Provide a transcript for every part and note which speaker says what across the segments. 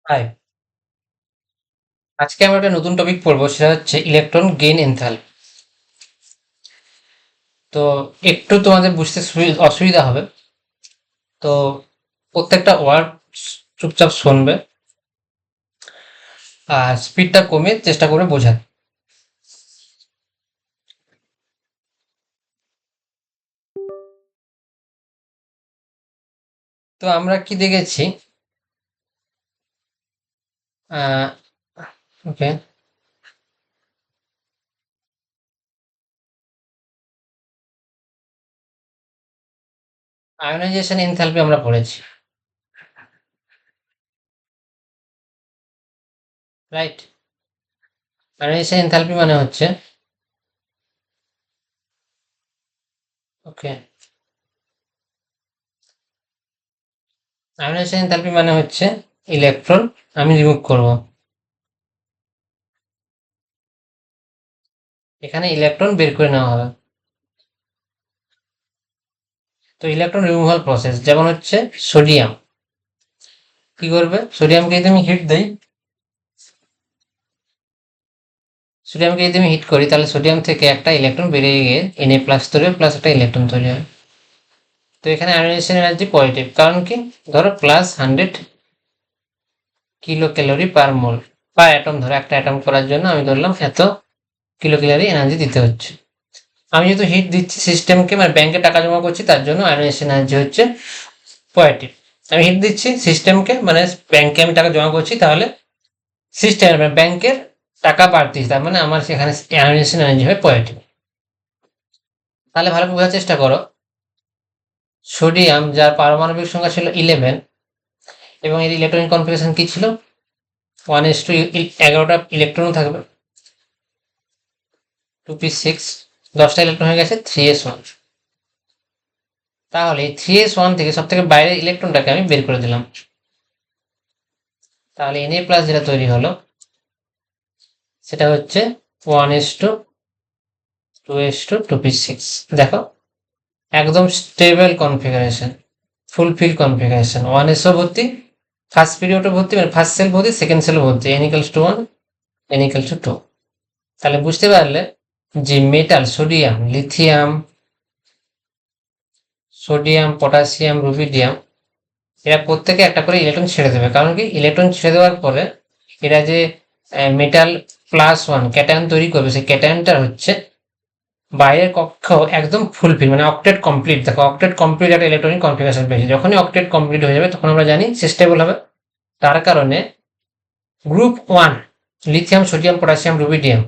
Speaker 1: High, আজকে আমরা একটা নতুন টপিক পড়বো, সেটা হচ্ছে ইলেকট্রন গেইন এনথালপি। তো একটু তোমাদের বুঝতে অসুবিধা হবে। তো প্রত্যেকটা ওয়ার্ড চুপচাপ শুনবে আর স্পিডটা কমিয়ে চেষ্টা করে বোঝার। তো আমরা কি দেখেছি? ওকে, আয়োনাইজেশন এনথালপি আমরা পড়েছি, রাইট? আয়োনাইজেশন এনথালপি মানে হচ্ছে, ওকে, আয়োনাইজেশন এনথালপি মানে হচ্ছে ইলেকট্রন আমি রিমুভ করব। এখানে ইলেকট্রন বের করে নেওয়া হবে। তো ইলেকট্রন রিমুভাল প্রসেস যেমন হচ্ছে সোডিয়াম, কি করবে? সোডিয়ামকে যদি আমি হিট দেই, সোডিয়ামকে যদি আমি হিট করি, তাহলে সোডিয়াম থেকে একটা ইলেকট্রন বেরিয়ে গিয়ে Na+ তৈরি হবে, প্লাস একটা ইলেকট্রন তৈরি হয়। তো এখানে আয়োনাইজেশন এনার্জি পজিটিভ, কারণ কি? ধরো +100 কিলো ক্যালোরি পার মোল, পার অ্যাটম। ধরো একটা অ্যাটম করার জন্য আমি ধরলাম এত কিলো ক্যালোরি এনার্জি দিতে হচ্ছে। আমি যেহেতু হিট দিচ্ছি সিস্টেমকে, মানে ব্যাংকে টাকা জমা করছি, তার জন্য আয়োনাইজেশন এনার্জি হচ্ছে পজিটিভ। আমি হিট দিচ্ছি সিস্টেমকে, মানে ব্যাংকে আমি টাকা জমা করছি, তাহলে সিস্টেম মানে ব্যাংকের টাকা বাড়তি, তার মানে আমার সেখানে আয়োনাইজেশন এনার্জি হয় পজিটিভ। তাহলে ভালো করে বোঝার চেষ্টা করো। সোডিয়াম, যার পারমাণবিক সংখ্যা ছিল 11, এবং এর ইলেকট্রনিক কনফিগারেশন কি ছিল? 1:, 11টা ইলেকট্রনও থাকবে, 2p6, 10টা ইলেকট্রন হয়ে গেছে 3s1। তাহলে এই 3s1 থেকে সব থেকে বাইরের ইলেকট্রনটাকে আমি বের করে দিলাম। তাহলে Na+ যেটা তৈরি হলো, সেটা হচ্ছে 1:, 2:, 2p6। দেখো, একদম স্টেবল কনফিগারেশন, ফুলফিল কনফিগারেশন। 1sও ভর্তি, ফার্স্ট পিরিয়ডও ভর্তি, মানে ফার্স্ট সেল ভর্তি, সেকেন্ড সেলও ভর্তি, n=1, n=2। তাহলে বুঝতে পারলে যে metal, sodium, lithium, sodium, potassium, rubidium, এরা প্রত্যেকে একটা করে ইলেকট্রন ছেড়ে দেবে। কারণ কি? ইলেকট্রন ছেড়ে দেওয়ার পরে এরা যে মেটাল +1 ক্যাটায়ন তৈরি করবে, সেই ক্যাটায়নটা হচ্ছে বাইরের কক্ষ একদম ফুলফিল, মানে অক্টেট কমপ্লিট। দেখো, অক্টেট কমপ্লিট একটা ইলেকট্রনিক কনফিগারেশন পেয়েছে। যখনই অক্টেট কমপ্লিট হয়ে যাবে, তখন আমরা জানি সে স্টেবল হবে। তার কারণে group 1, lithium, sodium, potassium, rubidium,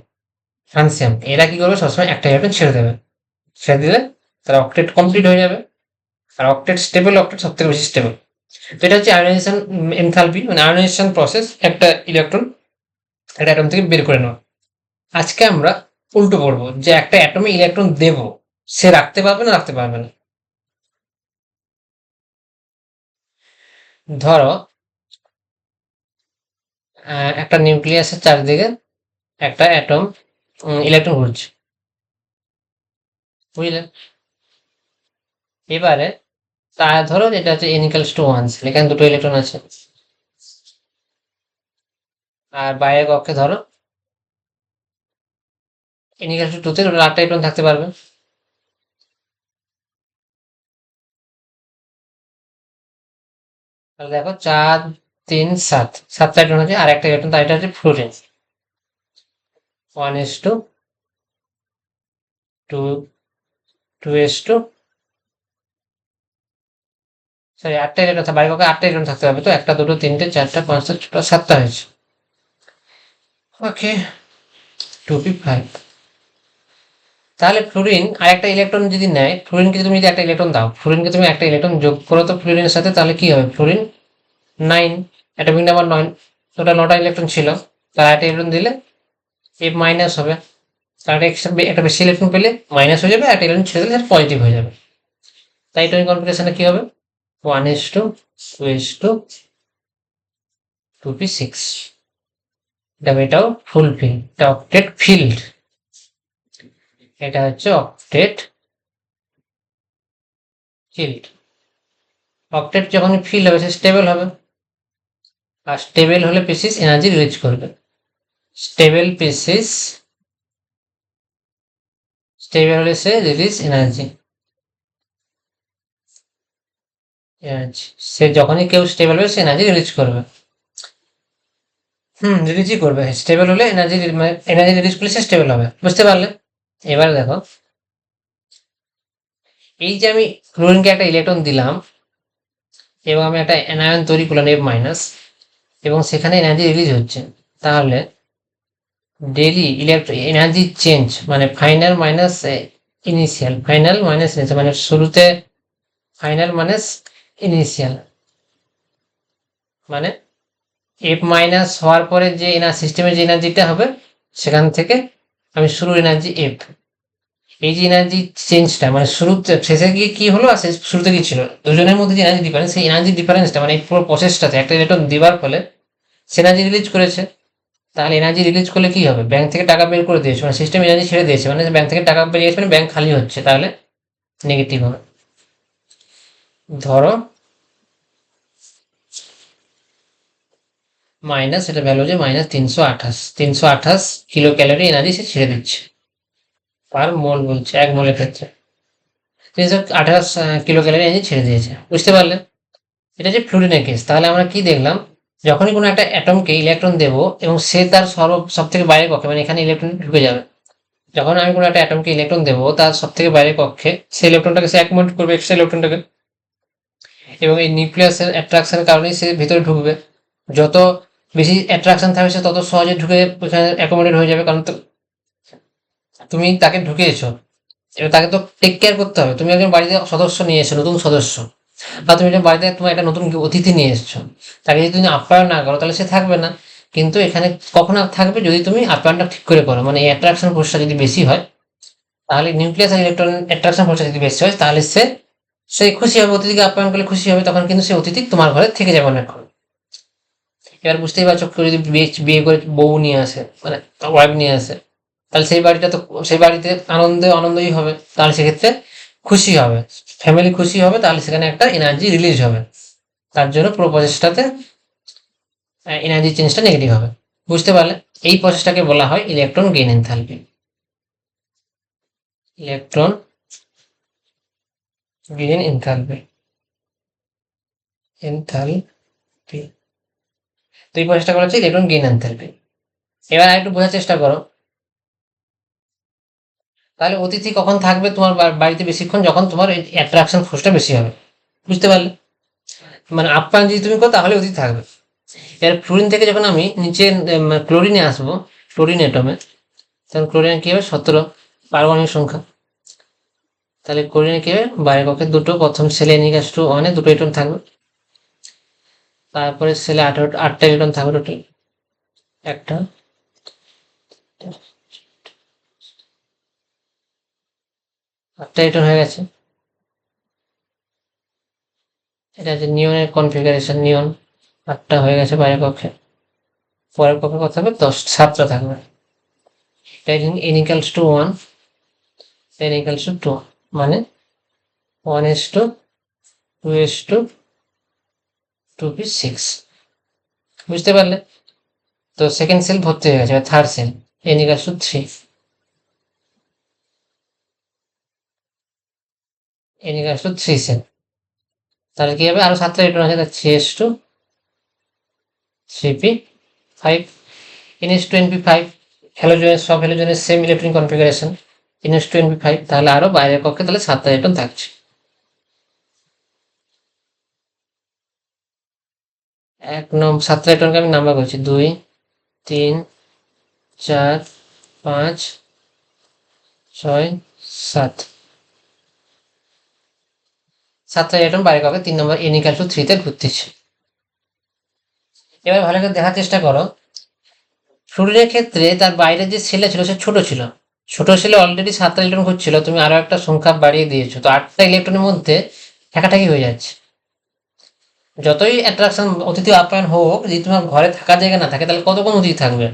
Speaker 1: francium, এরা কি করবে? সবসময় একটা ইলেকট্রন ছেড়ে দেবে। ছেড়ে দিলে তার অক্টেট কমপ্লিট হয়ে যাবে। আর অক্টেট স্টেবল, অক্টেট সব থেকে বেশি স্টেবল। তো এটা হচ্ছে আয়োনাইজেশন এনথালপি, মানে আয়োনাইজেশন প্রসেস, একটা ইলেকট্রন একটা অ্যাটম থেকে বের করে নেওয়া। আজকে আমরা উল্টো পড়বো, যে একটা অ্যাটমে ইলেকট্রন দেব, সে রাখতে পারবে না, রাখতে পারবে না। ধরো একটা নিউক্লিয়াসের চারদিকে একটা অ্যাটম ইলেকট্রন ঘুরছে, বুঝলে? এবারে তা ধরো এটা হচ্ছে n=1, এখানে দুটো ইলেকট্রন আছে। আর বাইরের কক্ষে ধরো n=2 তে টোটাল 8টা ইলেকট্রন থাকতে পারবে। তাহলে দেখো, 4, 3, 7, 7টা ইলেকট্রন আছে, আর একটা ইলেকট্রন, তার এটা হচ্ছে ফ্লোরিন। 1:2, 2:, সরি, 8টা ইলেকট্রন, বাইরের কক্ষে 8টা ইলেকট্রন থাকতে পারবে। তো একটা, দুটো, তিনটে, চারটা, পাঁচটা, ছটা, 7টা হয়েছে। ওকে, 2p5। তাহলে ফ্লোরিন আর একটা ইলেকট্রন যদি নেয়, ফ্লোরিনকে তুমি যদি একটা ইলেকট্রন দাও, ফ্লোরিনকে তুমি একটা ইলেকট্রন যোগ করো তো ফ্লোরিনের সাথে, তাহলে কি হবে? ফ্লোরিন 9, অ্যাটমিক নাম্বার 9, টোটাল 9টা ইলেকট্রন ছিল। তার একটা ইলেকট্রন দিলে F- হবে। তার একটা বেশি ইলেকট্রন পেলে মাইনাস হয়ে যাবে, একটা ইলেকট্রন ছেড়ে দিলে সেটা পজিটিভ হয়ে যাবে। তাই টোয়েন কনফিগারেশনে কি হবে? 1:, 2:, 2p6। এটাও ফুলফিল, এটা অক্টেট ফিল্ড। এটা হচ্ছে অক্টেট ফিল্ড। অক্টেট যখন ফিল হবে, সে স্টেবল হবে। আর স্টেবল হলে স্পিসিস এনার্জি রিলিজ করবে। স্টেবল স্পিসিস, স্টেবল হলে সে রিলিজ এনার্জি। সে যখনই কেউ স্টেবল হবে সে এনার্জি রিলিজ করবে। রিলিজই করবে। স্টেবল হলে এনার্জি, মানে এনার্জি রিলিজ করলে সে স্টেবল হবে। বুঝতে পারলে? এবার দেখো, এই যে আমি ক্লোরিনকে একটা ইলেকট্রন দিলাম এবং আমি একটা অ্যানায়ন তৈরি করলাম F মাইনাস, এবং সেখানে এনার্জি রিলিজ হচ্ছে, তাহলে ডেলি এনার্জি চেঞ্জ মানে final minus initial, final minus initial, মানে শুরুতে ফাইনাল মাইনাস ইনিশিয়াল, মানে F মাইনাস হওয়ার পরে যে সিস্টেমের যে এনার্জিটা হবে সেখান থেকে আমি শুরুর এনার্জি F, এই যে এনার্জি চেঞ্জটা মানে শুরুতে শেষে গিয়ে কি হলো আর শুরুতে কি ছিল, দুজনের মধ্যে যে এনার্জি ডিফারেন্স, সেই এনার্জি ডিফারেন্সটা মানে এই পুরো প্রসেসটাতে একটা ইলেকট্রন দেওয়ার ফলে সে এনার্জি রিলিজ করেছে। তাহলে এনার্জি রিলিজ করলে কি হবে, ব্যাংক থেকে টাকা বের করে দিয়েছে, মানে সিস্টেম এনার্জি ছেড়ে দিয়েছে, মানে ব্যাংক থেকে টাকা বেরিয়েছে মানে ব্যাংক খালি হচ্ছে, তাহলে নেগেটিভ হবে। ধরো মাইনাস, এটা ভ্যালু যে মাইনাস 328 কিলো ক্যালোরি এনার্জি সে ছেড়ে দিচ্ছে পার মোল, বলছে 1 মোলের ক্ষেত্রে 328 কিলো ক্যালোরি এনার্জি ছেড়ে দিয়েছে। বুঝতে পারলে? এটা যে ফ্লুরিনের কেস। তাহলে আমরা কি দেখলাম, যখনই কোনো একটা অ্যাটমকে ইলেকট্রন দেব এবং সে তার সব থেকে বাইরের কক্ষে, মানে এখানে ইলেকট্রন ঢুকে যাবে, যখন আমি কোনো একটা অ্যাটমকে ইলেকট্রন দেবো তার সব থেকে বাইরের কক্ষে সেই ইলেকট্রনটাকে সে অ্যাকোমোডেট করবে, এক্সট্রা ইলেকট্রনটাকে, এবং এই নিউক্লিয়াসের অ্যাট্রাকশনের কারণেই সে ভিতরে ঢুকবে। যত বেশি অ্যাট্রাকশন থাকবে সে তত সহজে ঢুকে ওখানে অ্যাকোমোডেট হয়ে যাবে, কারণ তুমি তাকে ঢুকিয়েছো, এবার তাকে তো টেক কেয়ার করতে হবে। তুমি একজন বাড়িতে সদস্য নিয়ে এসছো, নতুন সদস্য, বা তুমি একটা বাড়িতে তোমার একটা নতুন অতিথি নিয়ে এসছো, তাকে যদি তুমি আপ্যায়ন না করো তাহলে সে থাকবে না। কিন্তু এখানে কখন থাকবে, যদি তুমি আপ্যায়নটা ঠিক করে করো, মানে এই অ্যাট্রাকশন ফোর্সটা যদি বেশি হয়, তাহলে নিউক্লিয়াস আর ইলেকট্রন অ্যাট্রাকশন ফোর্সটা যদি বেশি হয়, তাহলে সে খুশি হবে, অতিথিকে আপ্যায়ন করলে খুশি হবে, তখন কিন্তু সে অতিথি তোমার ঘরে থেকে যাবে অনেকক্ষণ। এবার বুঝতেই পারছো, কেউ যদি বিয়ে করে বউ নিয়ে আসে, মানে ওয়াইফ নিয়ে আসে, তাহলে সেই বাড়িটা তো, সেই বাড়িতে আনন্দই হবে, তাহলে সেক্ষেত্রে খুশি হবে, ফ্যামিলি খুশি হবে, তাহলে সেখানে একটা এনার্জি রিলিজ হবে। তার জন্য পুরো প্রসেসটাতে এনার্জি চেঞ্জটা নেগেটিভ হবে। বুঝতে পারলে? এই প্রসেসটাকে বলা হয় electron gain enthalpy. Electron gain enthalpy, enthalpy. তো এই প্রসেসটা করা হচ্ছে ইলেকট্রন গেইন এনথালপি। এবার একটু বোঝার চেষ্টা করো, তাহলে অতিথি কখন থাকবে তোমার বাড়িতে বেশিক্ষণ, যখন তোমার অ্যাট্রাকশন ফোর্সটা বেশি হবে। বুঝতে পারলে? মানে আপ্যায়ন যদি তুমি করো তাহলে অতিথি থাকবে। এর ফ্লোরিন থেকে যখন আমি নিচে ক্লোরিনে আসবো, ক্লোরিন অ্যাটমে, তখন ক্লোরিনে কি হবে, 17 পারমাণবিক সংখ্যা। তাহলে ক্লোরিনে কি হবে, বাইরের কক্ষে দুটো, প্রথম সেলে N=1 দুটো ইলেকট্রন থাকবে, তারপরে সেলে 8টা ইলেকট্রন থাকবে টোটাল, একটা, 8টা ইলেকট্রন হয়ে গেছে। এটা হচ্ছে নিয়নের কনফিগারেশন, নিয়ন 8টা হয়ে গেছে বাইরের কক্ষে। পরের কক্ষে কত থাকবে, 7টা থাকবে। এটা N=1, N=2, মানে 1:2:2p6। বুঝতে পারলে? তো সেকেন্ড সেল ভর্তি হয়ে গেছে, third sell N=3, N=3 sell. তাহলে কি হবে, আরো 7টা ইলেকট্রন আছে, 3s2 3p5, N=2np5, হ্যালোজেনের সব হ্যালোজেনের সেম ইলেকট্রনিক কনফিগারেশন, N=2np5, তাহলে আরো বাইরের কক্ষে তাহলে 7টা ইলেকট্রন থাকছে। 7টা ইলেকট্রনকে আমি নাম্বার করছি, 2, 3, 4, 5, 6, 7। 7টা ইলেকট্রন বাইরের কক্ষে 3 নম্বর N=3 তে ঘুরতেছে। এবার ভালো করে দেখার চেষ্টা করো, ফ্লুরিনের ক্ষেত্রে তার বাইরে যে সেলটা ছিল সে ছোট ছিল, ছোট সেলে অলরেডি 7টা ইলেকট্রন ঘুরছিল, তুমি আরো একটা সংখ্যা বাড়িয়ে দিয়েছো, তো 8টা ইলেকট্রনের মধ্যে ঠেকাঠাকি হয়ে যাচ্ছে। যতই অ্যাট্রাকশন অতিথি আপ্যায়ন হোক, যদি তোমার ঘরে থাকার জায়গা না থাকে তাহলে কতক্ষণ অতিথি থাকবে।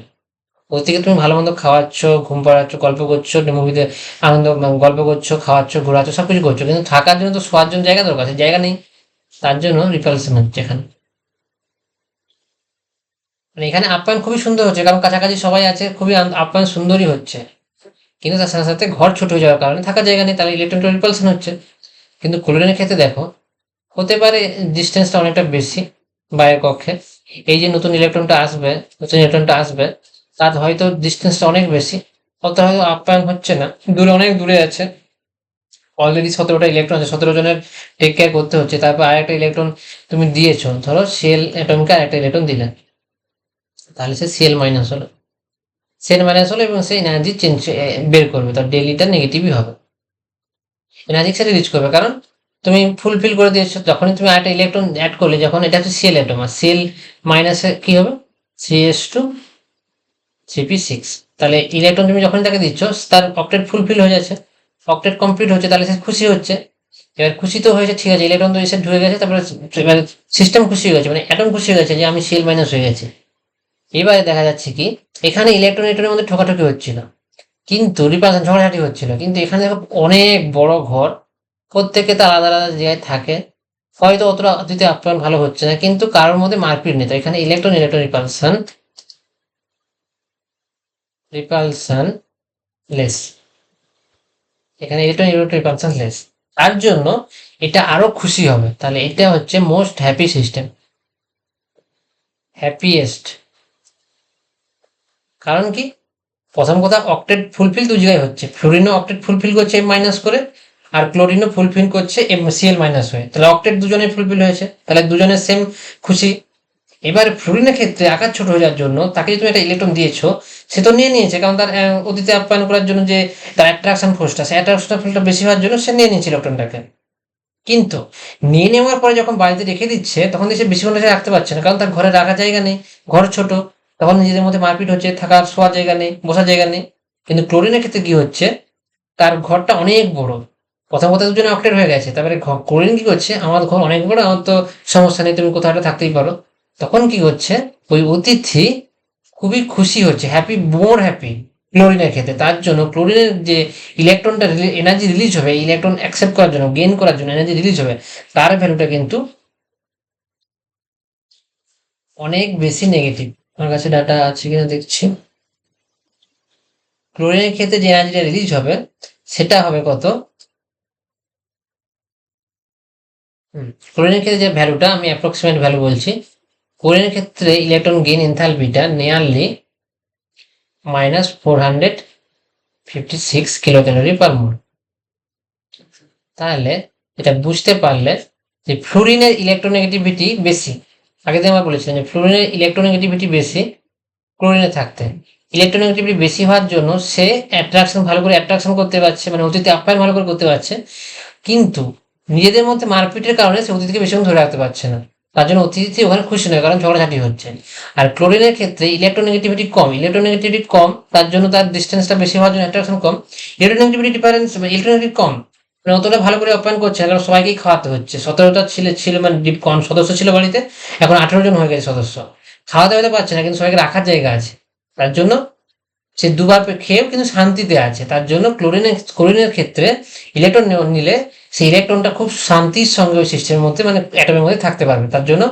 Speaker 1: অতিথিকে তুমি ভালো মন্দ খাওয়াচ্ছ, ঘুম পাড়াচ্ছ, গল্প করছো, মুভিতে আনন্দ, গল্প করছো, খাওয়াচ্ছ, ঘোরাচ্ছ, সবকিছু করছো, কিন্তু থাকার জন্য তো শোয়ার জন্য জায়গা দরকার, সেই জায়গা নেই, তার জন্য রিপালশন হচ্ছে এখানে। মানে এখানে আপ্যায়ন খুবই সুন্দর হচ্ছে, কারণ কাছাকাছি সবাই আছে, খুবই আপ্যায়ন সুন্দরই হচ্ছে। কিন্তু তার সাথে সাথে ঘর ছোট হয়ে যাওয়ার কারণে থাকার জায়গা নেই, তাহলে ইলেকট্রন রিপালশন হচ্ছে। কিন্তু ক্লোরিনের ক্ষেত্রে দেখো, হতে পারে ডিস্টেন্সটা অনেকটা বেশি বাইরের কক্ষে, এই যে নতুন ইলেকট্রনটা আসবে তার হয়তো ডিস্টেন্সটা অনেক বেশি, অত হয়তো আপ্যায়ন হচ্ছে না, দূরে অনেক দূরে আছে। অলরেডি 17টা ইলেকট্রন আছে, 17 জনের টেক কেয়ার করতে হচ্ছে, তারপর আরেকটা ইলেকট্রন তুমি দিয়েছো, ধরো সেল অ্যাটমকে আরেকটা ইলেকট্রন দিলে, তাহলে সে সেল মাইনাস হলো এবং সে এনার্জি চেঞ্জ বের করবে, তার ডেলিটা নেগেটিভই হবে, এনার্জি সে রিলিজ করবে, কারণ তুমি ফুলফিল করে দিয়েছো। যখনই তুমি আরেকটা ইলেকট্রন অ্যাড করলে, যখন এটা হচ্ছে সেল অ্যাটম, আর সেল মাইনাসে কি হবে, CH2 CP6, তাহলে ইলেকট্রন তুমি যখনই তাকে দিচ্ছ, তার অক্টেট ফুলফিল হয়ে যাচ্ছে, অক্টেট কমপ্লিট হচ্ছে, তাহলে সে খুশি হচ্ছে। এবার খুশি তো হয়েছে, ঠিক আছে, ইলেকট্রন তো এসে ঢুকে গেছে, তারপরে এবার সিস্টেম খুশি হয়ে গেছে, মানে অ্যাটম খুশি হয়ে গেছে যে আমি সেল মাইনাস হয়ে গেছি। এবারে দেখা যাচ্ছে কি, এখানে ইলেকট্রনের মধ্যে ঠোকাঠুকি হচ্ছিল, কিন্তু রিপালশন ঝগড়াঝাটি হচ্ছিল, কিন্তু এখানে দেখো অনেক বড় ঘর, প্রত্যেকে তার আলাদা আলাদা জায়গায় থাকে, হয়তো অতটা অতিথি আপ্যায়ন ভালো হচ্ছে না, কিন্তু কারোর মধ্যে মারপিট নেই। তো এখানে electron electron repulsion repulsion less, এখানে ইলেকট্রন ইলেকট্রন রিপালশন লেস, তার জন্য এটা আরো খুশি হবে। তাহলে এটা হচ্ছে মোস্ট হ্যাপি সিস্টেম, হ্যাপিয়েস্ট। কারণ কি, প্রথম কথা, অক্টেট ফুলফিল দু জায়গায় হচ্ছে, ফ্লোরিনও অক্টেট ফুলফিল করছে এম মাইনাস করে, আর ক্লোরিনও ফুলফিল করছে এম সিএল মাইনাস হয়ে, তাহলে অক্টেট দুজনে ফুলফিল হয়েছে, তাহলে দুজনের সেম খুশি। এবার ফ্লোরিনের ক্ষেত্রে আকার ছোট হয়ে যাওয়ার জন্য তাকে যে তুমি একটা ইলেকট্রন দিয়েছো, সে তো নিয়ে নিয়েছে, কারণ তার অতীতে আপ্যায়ন করার জন্য যে তার অ্যাট্রাকশন ফোর্সটা, সে অ্যাট্রাকশন ফোর্সটা বেশি হওয়ার জন্য সে নিয়ে নিয়েছে ইলেকট্রনটাকে। কিন্তু নিয়ে নেওয়ার পরে যখন বাড়িতে রেখে দিচ্ছে, তখন সে বেশিক্ষণ সে রাখতে পারছে না, কারণ তার ঘরে রাখার জায়গা নেই, ঘর ছোট, তখন নিজেদের মধ্যে মারপিট হচ্ছে, থাকার শোয়ার জায়গা নেই, বসার জায়গা নেই। কিন্তু ক্লোরিনের ক্ষেত্রে কি হচ্ছে, তার ঘরটা অনেক বড়, প্রথম কথা দুজনে অক্টেট হয়ে গেছে, তারপরে ক্লোরিন কি করছে, আমার ঘর অনেক বড়, আমার তো সমস্যা নেই, তুমি কোথাও একটা থাকতেই পারো। তখন কি হচ্ছে, ওই অতিথি খুবই খুশি হচ্ছে, হ্যাপি, মোর হ্যাপি ক্লোরিনের ক্ষেত্রে। তার জন্য ক্লোরিনের যে ইলেকট্রনটা এনার্জি রিলিজ হবে, ইলেকট্রন অ্যাকসেপ্ট করার জন্য, গেইন করার জন্য এনার্জি রিলিজ হবে, তার ভ্যালুটা কিন্তু অনেক বেশি নেগেটিভ। আমার কাছে ডাটা আছে কিনা দেখছি। ক্লোরিনের ক্ষেত্রে যে এনার্জিটা রিলিজ হবে, সেটা হবে কত, ক্লোরিনের ক্ষেত্রে যে ভ্যালুটা, আমি অ্যাপ্রক্সিমেট ভ্যালু বলছি, ক্লোরিনের ক্ষেত্রে ইলেকট্রন গেইন এনথালপিটা nearly -456 kilo calorie per mole. তাহলে এটা বুঝতে পারলে যে ফ্লোরিনের ইলেকট্রোনেগেটিভিটি বেশি। আগে থেকে আমরা বলেছিলাম যে ফ্লোরিনের ইলেকট্রোনেগেটিভিটি বেশি ক্লোরিনে থাকতে। ইলেকট্রোনেগেটিভিটি বেশি হওয়ার জন্য সে অ্যাট্রাকশন ভালো করে অ্যাট্রাকশন করতে পারছে, মানে অতীতে আপ্যায়ন ভালো করে করতে পারছে, কিন্তু নিজেদের মধ্যে মারপিটের কারণে সে অতিথিকে বেশিক্ষণ ধরে রাখতে পারছে না, তার জন্য অতিথি ওখানে খুশি নয়, কারণ ঝগড়াঝাটি হচ্ছে। আর ক্লোরিনের ক্ষেত্রে ইলেকট্রোনেগেটিভিটি কম, তার জন্য তার ডিস্টেন্সটা বেশি হওয়ার জন্য অ্যাট্রাকশন কম, ইলেকট্রোনেগেটিভিটি ডিফারেন্স, ইলেকট্রোনেগেটিভ কম, মানে অতটা ভালো করে আপ্যায়ন করছে না, কারণ সবাইকেই খাওয়াতে হচ্ছে। 17টা ছিল মানে কম সদস্য ছিল বাড়িতে, এখন 18 জন হয়ে গেছে সদস্য, খাওয়াতে হতে পারছে না, কিন্তু সবাইকে রাখার জায়গা আছে, তার জন্য সে দুবার খেয়েও কিন্তু শান্তিতে আছে। তার জন্য ক্লোরিনের ক্ষেত্রে ইলেকট্রন নিলে সেই ইলেকট্রনটা খুব শান্তির সঙ্গে ওই সিস্টেমের মধ্যে, মানে অ্যাটমের মধ্যে থাকতে পারবে, তার জন্য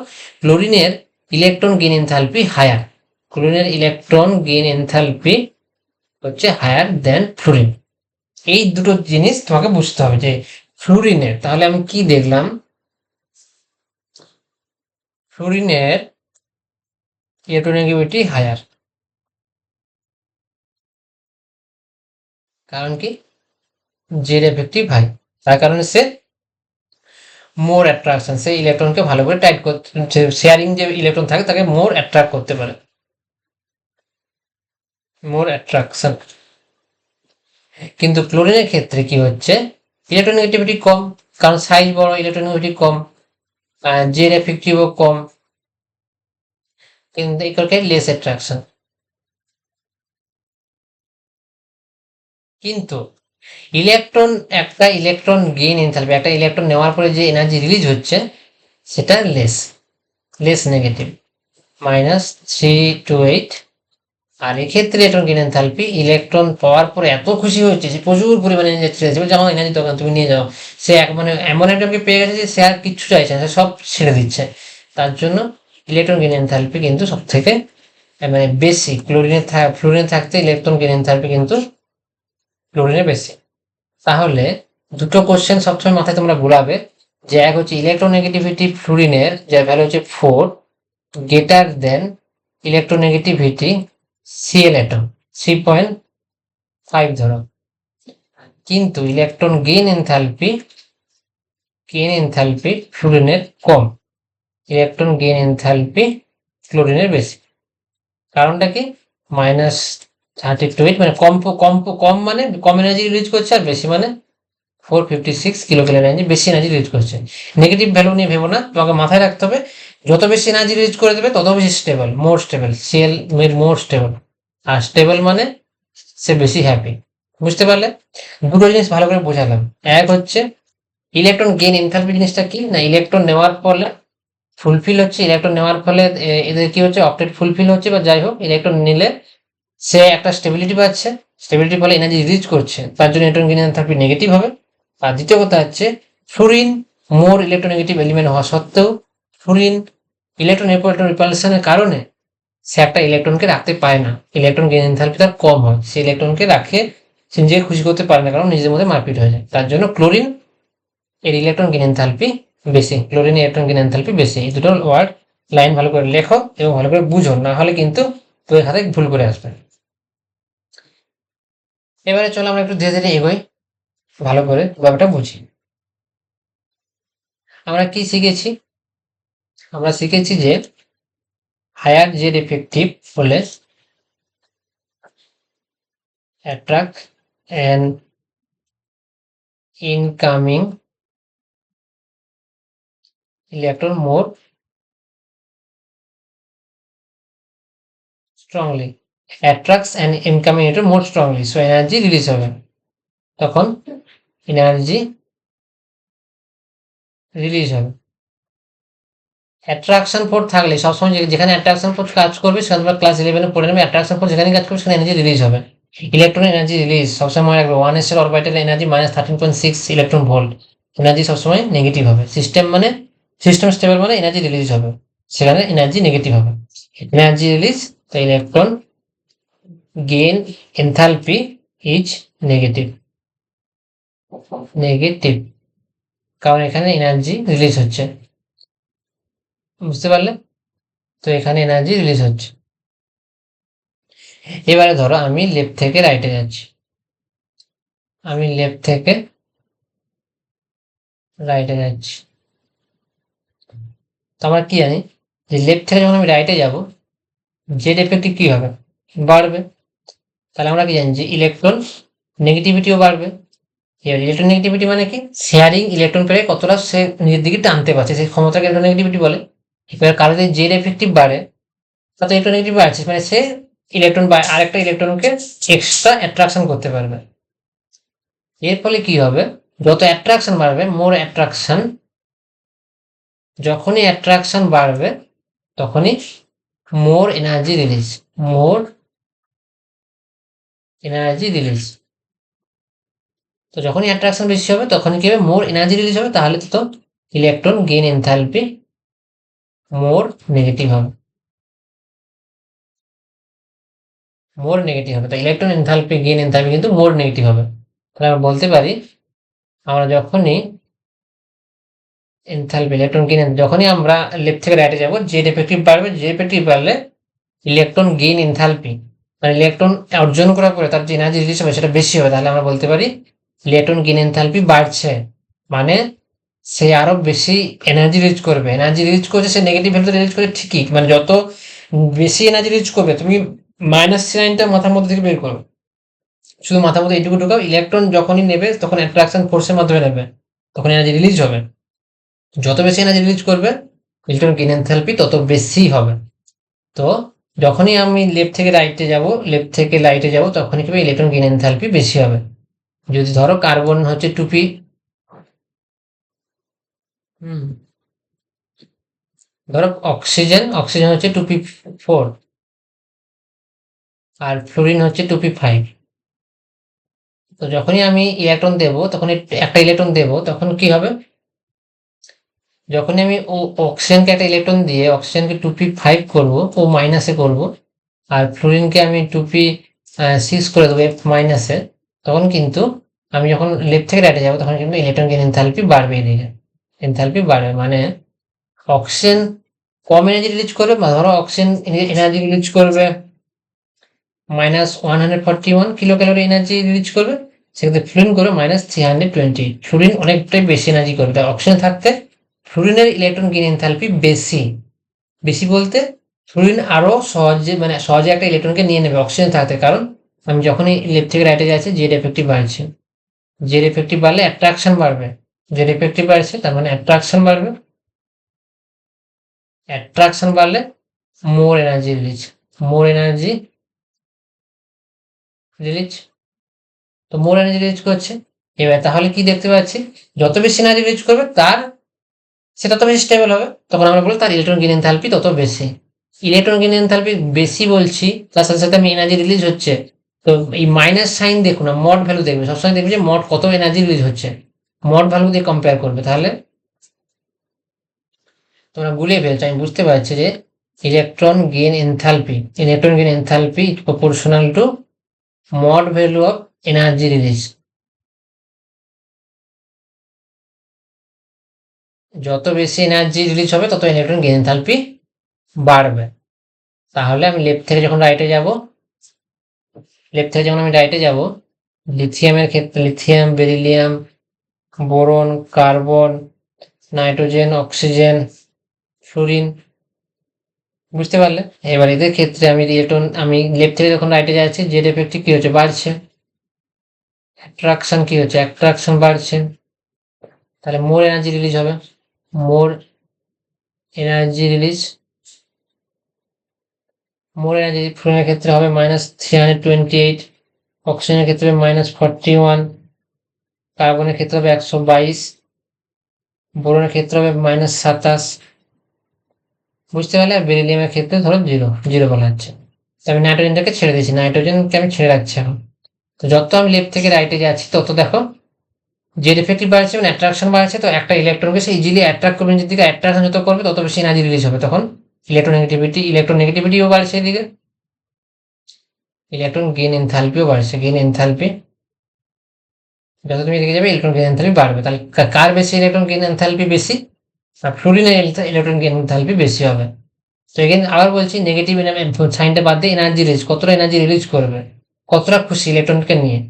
Speaker 1: ক্লোরিনের ইলেকট্রন গেইন এনথালপি হায়ার, ক্লোরিনের ইলেকট্রন গেইন এনথালপি হচ্ছে হায়ার দেন ফ্লোরিন। এই দুটো জিনিস তোমাকে বুঝতে হবে যে ফ্লোরিনের, তাহলে আমি কি দেখলাম, ফ্লোরিনের ইলেকট্রোনেগেটিভিটি হায়ার, কারণ কি, জেড এফেক্টিভ হাই, তার কারণে সে মোর অ্যাট্রাকশন, সেই ইলেকট্রনকে ভালো করে টাইট করতে, শেয়ারিং যে ইলেকট্রন থাকে তাকে মোর অ্যাট্রাক্ট করতে পারে, মোর অ্যাট্রাকশন। কিন্তু ক্লোরিনের ক্ষেত্রে কি হচ্ছে, ইলেকট্রোনেগেটিভিটি কম, কারণ সাইজ বড়, ইলেকট্রোনেগেটিভিটি কম, জেড এফেক্টিভও কম, কিন্তু এগুলোকে লেস অ্যাট্রাকশন। কিন্তু একটা ইলেকট্রন গেইন এনথালপি, একটা ইলেকট্রন নেওয়ার পরে যে এনার্জি রিলিজ হচ্ছে, সেটা লেস নেগেটিভ, -328। আর এক্ষেত্রে ইলেকট্রন গেইন এনথালপি, ইলেকট্রন পাওয়ার পরে এত খুশি হচ্ছে যে প্রচুর পরিমাণে এনার্জি ছেড়ে যাবে, যেমন এনার্জি দোকান তুমি নিয়ে যাও, সে মানে এমন একজনকে পেয়ে গেছে যে সে আর কিচ্ছু চাইছে না, সে সব ছেড়ে দিচ্ছে। তার জন্য ইলেকট্রন গেইন এনথালপি কিন্তু সব থেকে মানে বেশি ফ্লোরিনে থাকতে ইলেকট্রন গেইন এনথালপি কিন্তু ক্লোরিনে বেশি। তাহলে দুটো কোশ্চেন সবসময় মাথায় তোমরা ঘুরাবে, যে এক হচ্ছে ইলেকট্রোনেগেটিভিটি ফ্লুরিনের যার ভ্যালু হচ্ছে 4 greater than electronegativity CL atom 3.5 ধরো, কিন্তু ইলেকট্রন গেইন এনথালপি ফ্লুরিনের কম, ইলেকট্রন গেইন এনথালপি ক্লোরিনের বেশি। কারণটা কি? -32 মানে কম মানে কম এনার্জি রিলিজ করছে, আর বেশি মানে 456 কিলো ক্যালোরি এনার্জি বেশি এনার্জি রিলিজ করছে। নেগেটিভ ভ্যালু নিয়ে ভেবো না, তোমাকে মাথায় রাখতে হবে যত বেশি এনার্জি রিলিজ করে দেবে তত বেশি stable, more stable, C L more stable, আর স্টেবল মানে সে বেশি হ্যাপি। বুঝতে পারলে? দুটো জিনিস ভালো করে বোঝালাম। এক হচ্ছে ইলেকট্রন গেইন এনথালপি জিনিসটা কি না, ইলেকট্রন নেওয়ার ফলে ফুলফিল হচ্ছে, ইলেকট্রন নেওয়ার ফলে এদের কি হচ্ছে, অক্টেট ফুলফিল হচ্ছে, বা যাই হোক ইলেকট্রন নিলে সে একটা স্টেবিলিটি পাচ্ছে, স্টেবিলিটি ফলে এনার্জি রিলিজ করছে, তার জন্য ইলেকট্রন গেইন এনথালপি নেগেটিভ হবে। আর দ্বিতীয় কথা হচ্ছে ফ্লুরিন মোর ইলেকট্রোনেগেটিভ এলিমেন্ট হওয়া সত্ত্বেও ফ্লুরিন ইলেকট্রন রিপালশনের কারণে সে একটা ইলেকট্রনকে রাখতে পারে না, ইলেকট্রন গেইন এনথালপি তার কম হয়, সে ইলেকট্রনকে রাখে সে নিজেকে খুশি করতে পারে না, কারণ নিজেদের মধ্যে মারপিট হয়ে যায়। তার জন্য ক্লোরিন এর ইলেকট্রন গেইন এনথালপি বেশি, ক্লোরিন ইলেকট্রন গেইন এনথালপি বেশি। এই দুটো ওয়ার্ড লাইন ভালো করে লেখো এবং ভালো করে বুঝো, না হলে কিন্তু তোদের হাতে ভুল করে আসবে। এবারে চলো আমরা একটু ধীরে ধীরে এগোই, ভালো করে ব্যাপারটা বুঝি। আমরা কি শিখেছি? আমরা শিখেছি যে হায়ার জেড এফেক্টিভ হলে attract and incoming electron more strongly, attracts and incoming electron more strongly, so energy release হবে, তখন এনার্জি রিলিজ হবে। অ্যাট্রাকশন ফোর্স থাকলে সবসময় যেখানে অ্যাট্রাকশন ফোর্স কাজ করবে সেখানে তোমরা ক্লাস 11 পড়ে নেবে, অ্যাট্রাকশন ফোর্স যেখানে কাজ করবে সেখানে এনার্জি রিলিজ হবে। ইলেকট্রন এনার্জি রিলিজ সবসময় মনে রাখবে, 1s এর orbital energy -13.6 electron volt, energy সবসময় নেগেটিভ হবে। সিস্টেম স্টেবল মানে এনার্জি রিলিজ হবে, সেখানে এনার্জি নেগেটিভ হবে। এনার্জি রিলিজ, তো electron gain enthalpy is negative, কারণ এখানে এনার্জি রিলিজ হচ্ছে। বুঝতে পারলে? তো এখানে এনার্জি রিলিজ হচ্ছে। এবারে ধরো আমি লেফট থেকে রাইটে যাচ্ছি, তো আমরা কি জানি যে লেফট থেকে যখন আমি রাইটে যাব জেড এফেক্টিভ কি হবে, বাড়বে। তাহলে আমরা কি জানি যে ইলেকট্রন নেগেটিভিটিও বাড়বে। এবার ইলেকট্রন নেগেটিভিটি মানে কি, শেয়ারিং ইলেকট্রন পেরে কতটা সে নিজের দিকে টানতে পারছে, সেই ক্ষমতাকে ইলেকট্রন নেগেটিভিটি বলে। এবার কারো যদি জেড এফেক্টিভ বাড়ে তাতে ইলেকট্রন নেগেটিভ বাড়ছে, মানে সে ইলেকট্রন বা আরেকটা ইলেকট্রনকে এক্সট্রা অ্যাট্রাকশন করতে পারবে। এর ফলে কি হবে, যত অ্যাট্রাকশন বাড়বে, যখনই অ্যাট্রাকশন বাড়বে তখনই মোর এনার্জি রিলিজ। তো যখনই অ্যাট্রাকশন বেশি হবে তখনই কি হবে, মোর এনার্জি রিলিজ হবে, তাহলে তো ইলেকট্রন গেইন এনথালপি মোর নেগেটিভ হবে, তো ইলেকট্রন এনথালপি গেইন এনথালপি কিন্তু মোর নেগেটিভ হবে। তাহলে আমরা বলতে পারি, আমরা যখনই এনথালপি ইলেকট্রন গেইন, যখনই আমরা লেফট থেকে রাইটে যাব জেড এফেক্টিভ বাড়বে, জেড এফেক্টিভ বাড়লে ইলেকট্রন গেইন এনথালপি মানে ইলেকট্রন অর্জন করার পরে তার যে এনার্জি রিলিজ হবে সেটা বেশি হবে। তাহলে আমরা বলতে পারি ইলেকট্রন গেইন এনথালপি বাড়ছে, মানে সে আরো বেশি এনার্জি রিলিজ করবে। এনার্জি রিলিজ করছে, সে নেগেটিভ ভ্যালু রিলিজ করে ঠিকই, মানে যত বেশি এনার্জি রিলিজ করবে, তুমি মাইনাস সাইনটা মাথার মধ্যে থেকে বের করো, শুধু মাথার মধ্যে এইটুকু ঢুকাও, ইলেকট্রন যখনই নেবে তখন অ্যাট্রাকশন ফোর্সের মাধ্যমে নেবে, তখন এনার্জি রিলিজ হবে। যত বেশি এনার্জি রিলিজ করবে ইলেকট্রন গেইন এনথালপি তত বেশি হবে। তো যখনই আমি লেফট থেকে রাইটে যাব তখনই কি ইলেকট্রন গেইন এনথালপি বেশি হবে। যদি ধরো কার্বন হচ্ছে 2p, ধরো অক্সিজেন হচ্ছে 2p4 আর ফ্লোরিন হচ্ছে 2p5, তো যখনই আমি ইলেকট্রন দেব তখন একটা ইলেকট্রন দেব, তখন কি হবে, যখনই আমি অক্সিজেনকে একটা ইলেকট্রন দিয়ে অক্সিজেনকে 2p5 করব, ও মাইনাসে করব, আর ফ্লোরিনকে আমি 2p6 করে দেবো F মাইনাসে, তখন কিন্তু আমি যখন লেফট থেকে রাইটে যাবো তখন কিন্তু ইলেকট্রন গেইন এনথালপি বাড়বে, এদিকে এনথালপি বাড়বে, মানে অক্সিজেন কম এনার্জি রিলিজ করবে, বা ধরো অক্সিজেন এনার্জি রিলিজ করবে -141 কিলো ক্যালোরি এনার্জি রিলিজ করবে, সেক্ষেত্রে ফ্লুরিন করবে -320। ফ্লুরিন অনেকটাই বেশি এনার্জি করবে, তাই অক্সিজেন থাকতে ফ্লুরিনের ইলেকট্রন গেইন এনথালপি বেশি। বেশি বলতে ফ্লুরিন আরো সহজে, মানে সহজে একটা ইলেকট্রনকে নিয়ে নেবে অক্সিজেন থাকতে, কারণ আমি যখনই লেফট থেকে রাইটে যাচ্ছি জেড এফেক্টিভ বাড়ছে, জেড এফেক্টিভ বাড়লে অ্যাট্রাকশন বাড়বে, জেড এফেক্টিভ বাড়ছে তার মানে অ্যাট্রাকশন বাড়বে, অ্যাট্রাকশন বাড়লে মোর energy release, more energy release, তো মোর এনার্জি রিলিজ করছে। এবার তাহলে কি দেখতে পাচ্ছি, যত বেশি এনার্জি রিলিজ করবে তার সে তত বেশি স্টেবল হবে, তখন আমরা বলি তার ইলেকট্রন গেইন এনথালপি তত বেশি। ইলেকট্রন গেইন এনথালপি বেশি বলছি, তার সাথে সাথে আমি এনার্জি রিলিজ হচ্ছে, তো এই মাইনাস সাইন দেখো না, মড ভ্যালু দেখবে, সবসময় দেখবে যে মড কত এনার্জি রিলিজ হচ্ছে, মড ভ্যালু দিয়ে কম্পেয়ার করবে, তাহলে তোমরা গুলিয়ে ফেলছো। আমি বুঝতে পারছি যে electron gain enthalpy proportional to mod value of energy release. যত বেশি এনার্জি রিলিজ হবে তত ইলেকট্রন গেইন এনথালপি বাড়বে। তাহলে আমি লেফট থেকে যখন রাইটে যাব, লিথিয়ামের ক্ষেত্রে lithium, beryllium, boron, carbon, nitrogen, oxygen, fluorine, বুঝতে পারলে? এবার এদের ক্ষেত্রে আমি লেফট থেকে যখন রাইটে যাচ্ছি জেড এফেক্টিভ কি হচ্ছে, বাড়ছে, অ্যাট্রাকশন কি হচ্ছে, অ্যাট্রাকশন বাড়ছে, তাহলে মোর এনার্জি রিলিজ হবে, more energy release, more energy ফ্লোরিনের ক্ষেত্রে হবে -328, অক্সিজেনের ক্ষেত্রে -41, কার্বনের ক্ষেত্রে হবে 122, বোরনের ক্ষেত্রে হবে -27, বুঝতে পারলে? আর বেরিলিয়ামের ক্ষেত্রে ধরো 0 বলা হচ্ছে। আমি নাইট্রোজেনটাকে ছেড়ে দিয়েছি, নাইট্রোজেনকে আমি ছেড়ে রাখছি এখন। তো যত আমি লেফট থেকে রাইটে যাচ্ছি তত দেখো জেড এফেক্টিভ বাড়ছে, মানে অ্যাট্রাকশন বাড়ছে, তো একটা ইলেকট্রনকে সে ইজিলি অ্যাট্রাক্ট করবে, নিজের দিকে অ্যাট্রাকশন যত করবে তত বেশি এনার্জি রিলিজ হবে, তখন ইলেকট্রোনেগেটিভিটিও বাড়ছে, এদিকে ইলেকট্রন গেইন এনথালপিও বাড়ছে, গেইন এনথালপি যত তুমি এদিকে যাবে ইলেকট্রন গেইন এনথালপি বাড়বে। তাহলে কার বেশি ইলেকট্রন গেইন এনথালপি বেশি? ফ্লোরিনের ইলেকট্রন গেইন এনথালপি বেশি হবে। তো এগেন আবার বলছি, নেগেটিভ সাইনটা বাদ দিয়ে এনার্জি রিলিজ, কতটা এনার্জি রিলিজ করবে, কতটা খুশি ইলেকট্রনকে নিয়ে।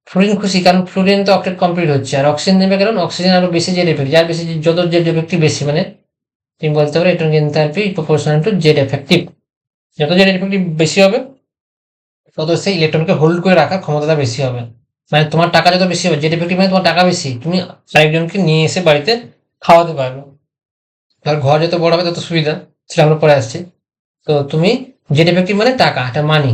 Speaker 1: ফ্লোরিন খুশি, কারণ ফ্লোরিন তো অক্টেট কমপ্লিট হচ্ছে, আর অক্সিজেন নেবে কারণ অক্সিজেন আরো বেশি জেড এফেক্ট, যার বেশি যত জেড এফেক্টিভ বেশি, মানে তুমি বলতে পারো electron gain enthalpy proportional to Z effective, যত জেড এফেক্টিভ বেশি হবে তত সেই ইলেকট্রনকে হোল্ড করে রাখার ক্ষমতাটা বেশি হবে, মানে তোমার টাকা যত বেশি হবে, জেড এফেক্টিভ মানে তোমার টাকা বেশি, তুমি আরেকজনকে নিয়ে এসে বাড়িতে খাওয়াতে পারবে, আর ঘর যত বড় হবে তত সুবিধা, সেটা আমরা পরে আসছি। তো তুমি জেড এফেক্টিভ মানে টাকা, এটা মানি,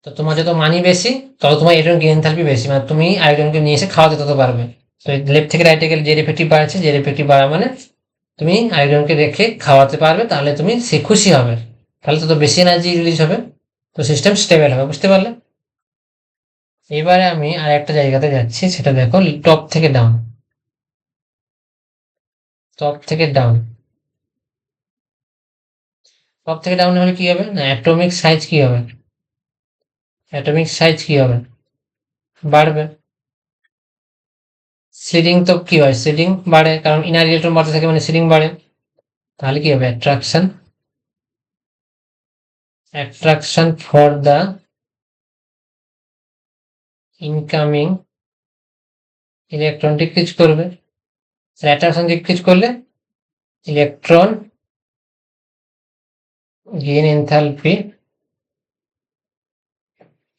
Speaker 1: তো তোমার যত মানি বেশি তত তোমার ইলেকট্রন গেইন এনথালপি বেশি, মানে তুমি আরেকজনকে নিয়ে এসে খাওয়াতে তত পারবে। তো লেফট থেকে রাইটে গেলে জেড এফেক্টিভ বাড়ছে, জেড এফেক্টিভ বাড়া মানে তুমি আরেকজনকে রেখে খাওয়াতে পারবে, তাহলে তুমি সে খুশি হবে, তাহলে তত বেশি এনার্জি রিলিজ হবে, তো সিস্টেম স্টেবল হবে, বুঝতে পারলে? এবারে আমি আর একটা জায়গাতে যাচ্ছি, সেটা দেখো টপ থেকে ডাউন, টপ থেকে ডাউন, টপ থেকে ডাউন হলে কি হবে না, অ্যাটমিক সাইজ কি হবে, অ্যাটমিক সাইজ কি হবে, বাড়বে। সিডিং তো কি হয়, সিডিং বাড়ে, কারণ ইনার ইলেকট্রন বাড়তে থাকে মানে সিডিং বাড়ে, তাহলে কি হবে, attraction, attraction for the incoming electron decrease করবে, অ্যাট্রাকশন ডিক্রিজ করলে electron gain enthalpy,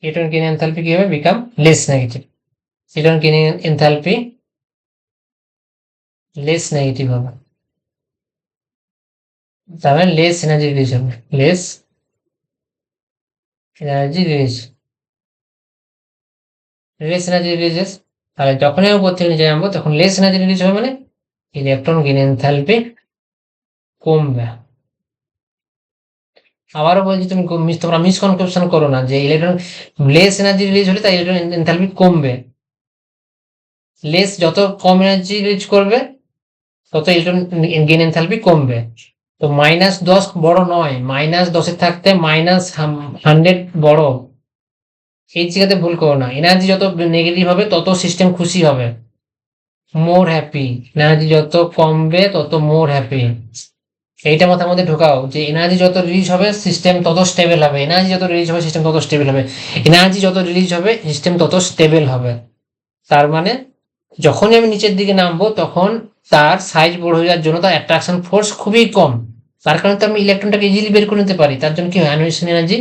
Speaker 1: electron gain enthalpy কি হবে, become less negative, electron gain enthalpy less negative হবে, তার মানে লেস এনার্জি রিলিজ হবে, less energy release, less energy releases, তাহলে যখনই উপর থেকে নিচে নামবো তখন লেস এনার্জি রিলিজ হবে, মানে ইলেকট্রন গেইন এনথালপি কমবে। আবারও বলছি, তোমরা মিসকনসেপশন করো না যে ইলেকট্রন লেস এনার্জি রিলিজ হলে তাই ইলেকট্রন এনথালপি কমবে, লেস যত কম এনার্জি রিলিজ করবে তত ইলেকট্রন গেইন এনথালপি কমবে, তো -10 বড় নয়, -10-এর থাকতে -100 বড়। এই জায়গাতে ভুল করো না। এনার্জি যত নেগেটিভ হবে তত সিস্টেম খুশি হবে, মোর হ্যাপি। এনার্জি যত কমবে তত মোর হ্যাপি। এইটা মাথার মধ্যে ঢোকাও যে এনার্জি যত রিলিজ হবে সিস্টেম তত স্টেবল হবে, এনার্জি যত রিলিজ হবে সিস্টেম তত স্টেবল হবে, এনার্জি যত রিলিজ হবে সিস্টেম তত স্টেবল হবে। তার মানে যখনই আমি নিচের দিকে নামবো তখন তার সাইজ বড় হয়ে যাওয়ার জন্য তার অ্যাট্রাকশন ফোর্স খুবই কম, তার কারণে তো আমি ইলেকট্রনটাকে ইজিলি বের করে নিতে পারি। তার জন্য কি হয়, আয়নাইজেশন এনার্জি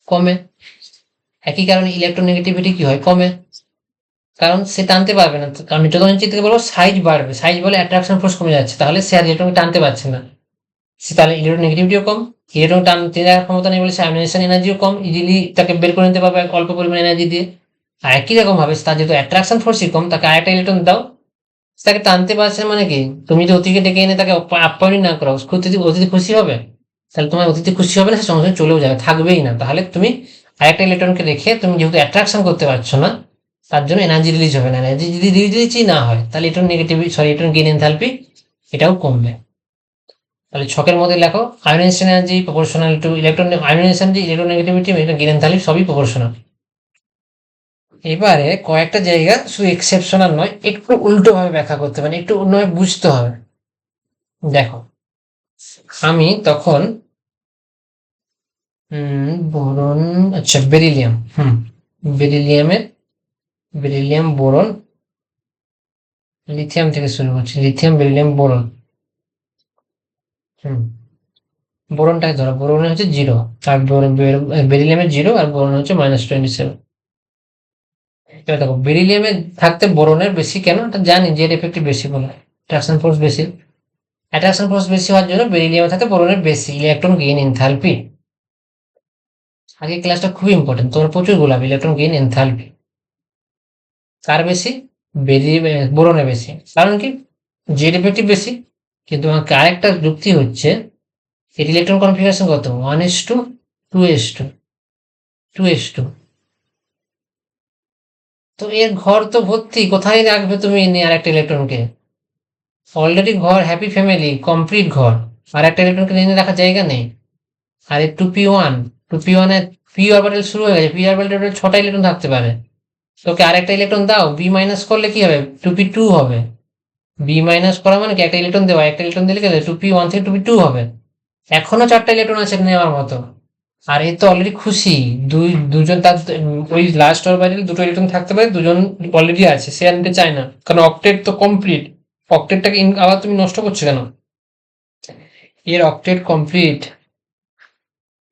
Speaker 1: কমে। একই কারণে ইলেকট্রোনেগেটিভিটি কি হয়, কমে। কারণ সে টানতে পারবে না, কারণ যত নিচে থেকে বলবো সাইজ বাড়বে, সাইজ বলে অ্যাট্রাকশন ফোর্স কমে যাচ্ছে, তাহলে সে আর ইলেকট্রনকে টানতে পারছে না। সে তাহলে ইলেকট্রোনেগেটিভিটিও কম, ইলেকট্রন টানতে যাওয়ার ক্ষমতা নেই বলে সে আয়নাইজেশন এনার্জিও কম, ইজিলি তাকে বের করে নিতে পারবে অল্প পরিমাণ এনার্জি দিয়ে। আর একই রকম ভাবে তার যেহেতু অ্যাট্রাকশন ফোর্সই কম, তাকে আরেকটা ইলেকট্রন দাও, তাকে টানতে পারছে না, মানে কি তুমি যদি অতিথিকে ডেকে এনে তাকে আপ্যায়ন না করো, অতিথি খুশি হবে? তাহলে তোমার অতিথি খুশি হবে না, সে সঙ্গে সঙ্গে চলেও যাবে, থাকবেই না। তাহলে তুমি আরেকটা ইলেকট্রনকে রেখে তুমি যেহেতু অ্যাট্রাকশন করতে পারছো না, তার জন্য এনার্জি রিলিজ হবে না। এনার্জি যদি রিলিজই না হয় তাহলে electron negative, sorry electron gain enthalpy এটাও কমবে। তাহলে ছকের মধ্যে লেখো ionisation energy proportional to electron, ionisation যে ইলেকট্রন নেগেটিভিটি গেইন এনথালপি সবই প্রপোর্শনাল। এবারে কয়েকটা জায়গা শুধু এক্সেপশনাল নয়, একটু উল্টো ভাবে ব্যাখ্যা করতে পারে, একটু অন্যভাবে বুঝতে হবে। দেখো আমি তখন বোরন, আচ্ছা বেরিলিয়াম, বেরিলিয়ামের, বেরিলিয়াম বোরন, লিথিয়াম থেকে শুরু করছি, লিথিয়াম বেরিলিয়াম বোরন। হুম বোরনটাকে ধরো, বোরন হচ্ছে 0, আর বেরিলিয়ামের 0 আর বোরন হচ্ছে -27। এবার দেখো বেরিলিয়ামে থাকতে বোরনের বেশি, কেন এটা জানি, জেড এফেক্টিভ বেশি বলে, অ্যাট্রাকশন ফোর্স বেশি। অ্যাট্রাকশন ফোর্স বেশি হওয়ার জন্য বেরিলিয়ামে থাকতে বোরনের বেশি ইলেকট্রন গেইন এনথালপি। আগে ক্লাসটা খুব ইম্পর্টেন্ট, তোমার প্রচুর গোলাপ ইলেকট্রন গেইন এনথালপি কার বেশি, বোরনে বেশি। কারণ কি, জেড এফেক্টিভ বেশি। কিন্তু আমাকে আরেকটা যুক্তি হচ্ছে এর ইলেকট্রন কনফিগারেশন কত, 1:2, 2:2, 2:2। তো এর ঘর তো ভর্তি, কোথায় রাখবে তুমি আর একটা ইলেকট্রনকে? অলরেডি ঘর হ্যাপি ফ্যামিলি কমপ্লিট ঘর, আর একটা ইলেকট্রনকে নিয়ে রাখার জায়গা নেই। আর এই 2p1, 2p1 এর পি অরবিটাল শুরু হয়ে গেছে, পি অরবিটাল 6টা ইলেকট্রন থাকতে পারে। তোকে আরেকটা ইলেকট্রন দাও, বি মাইনাস করলে কি হবে, 2p2 হবে। বি মাইনাস করা মানে কি, একটা ইলেকট্রন দেওয়া, একটা ইলেকট্রন দিলে কি 2p1 থেকে 2p2 হবে। এখনো 4টা ইলেকট্রন আছে নেওয়ার মতো। আর এ তো অলরেডি খুশি, দুজন তার ওই লাস্ট অরবিটাল 2টো ইলেকট্রন থাকতে পারে, দুজন অলরেডি আছে, সে আর নিতে চায় না, কারণ অক্টেট তো কমপ্লিট। অক্টেটটাকে আবার তুমি নষ্ট করছো কেন? এর অক্টেট কমপ্লিট,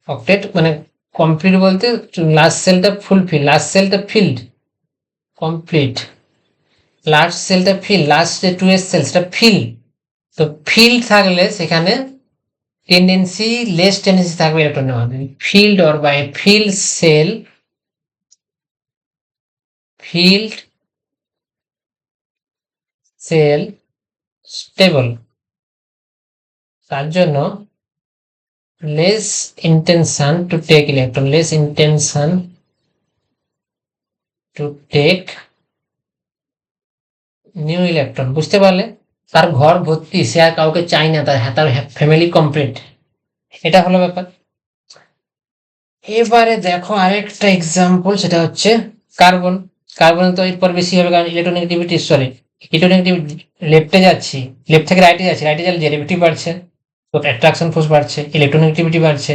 Speaker 1: অক্টেট মানে কমপ্লিট বলতে লাস্ট সেলটা ফুলফিল, লাস্ট সেলটা ফিল্ড কমপ্লিট, লাস্ট সেলটা ফিল, লাস্ট যে 2s সেল সেটা ফিল। তো ফিল্ড থাকলে সেখানে টেন্ডেন্সি, লেস টেন্ডেন্সি থাকবে ইলেকট্রন নেওয়ার। Filled or by filled shell, filled shell stable, তার জন্য less intention to take electron, less intention to take new electron. বুঝতে পারলে, তার ঘর ভর্তি, সে আর কাউকে চাই না, তার ফ্যামিলি কমপ্লিট। এটা হলো ব্যাপার। এবারে দেখো আরেকটা এক্সাম্পল, সেটা হচ্ছে কার্বন। কার্বন তো এরপর বেশি হবে, কারণ ইলেকট্রোনেগেটিভিটি, সরি ইলেকট্রোনেগেটিভিটি, লেফটে যাচ্ছি, লেফট থেকে রাইটে যাচ্ছি, রাইটে গেলে ডেরিভেটিভ বাড়ছে, তো অ্যাট্রাকশন ফোর্স বাড়ছে, ইলেকট্রোনেগেটিভিটি বাড়ছে,